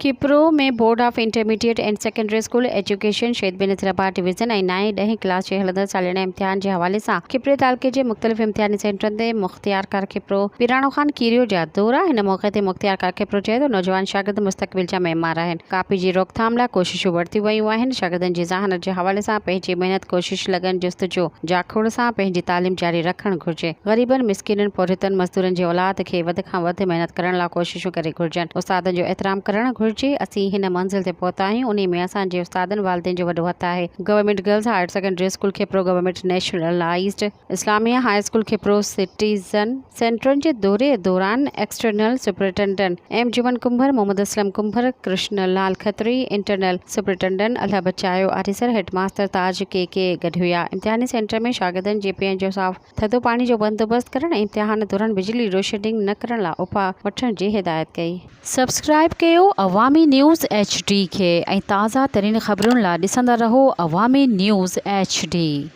किप्रो में board of intermediate and secondary school education शहीद बिन Nasirabad division ऐं 9 ॾहीं क्लास जे हलंदड़ सालियाना इम्तिहान जे हवाले सां किप्रे तालुके जे मुख़्तलिफ़ इम्तिहानी सेंटरनि ते मुख़्तियार किप्रो पिराणो ख़ान कीरियो जा दौरा। हिन मौक़े ते मुख़्तियार किप्रो चए तो नौजवान शागिर्द मुस्तक़बिल जा मेमार आहिनि। कापी जी रोकथाम लाइ कोशिशूं वरितियूं वयूं आहिनि। शागिर्दनि जी ज़हानत जे हवाले सां पंहिंजी महिनत कोशिश लगन जुस्तजो जाखोड़ सां पंहिंजी तालीम जारी रखणु घुरिजे। ग़रीबनि मिस्किननि पोरितनि मज़दूरनि जी औलाद खे वधि खां वधि महिनत करण लाइ कोशिशूं करे घुरिजनि। उस्तादनि जो एहतराम करणु घुरिजे। असीं हिन मंज़िल ते पहुता आहियूं, उन में असांजे उस्तादनि वालिदैन जो वॾो हथु आहे। Government girls higher secondary school Kipro, government nationalized Islamia high school Kipro citizen सेंटरनि जे दौरे दौरान external superintendent M Juman Kumbhar, Mohammad Aslam Kumbhar, Krishna Lal Khatri, internal superintendent Allah Bachayo Arisar, headmaster ताज के गॾु हुआ। इम्तिहानी सेंटर में शागिर्दनि जे पीअण जो साफ़ थधो पाणी जो बंदोबस्त करण ऐं इम्तिहान दौरान बिजली रोशनी न करण लाइ उपाउ वठण जी हिदायत कई। सब्सक्राइब कयो अवामी न्यूज़ HD खे ऐं ताज़ा तरीन ख़बरुनि लाइ ॾिसंदा रहो अवामी न्यूज़ HD।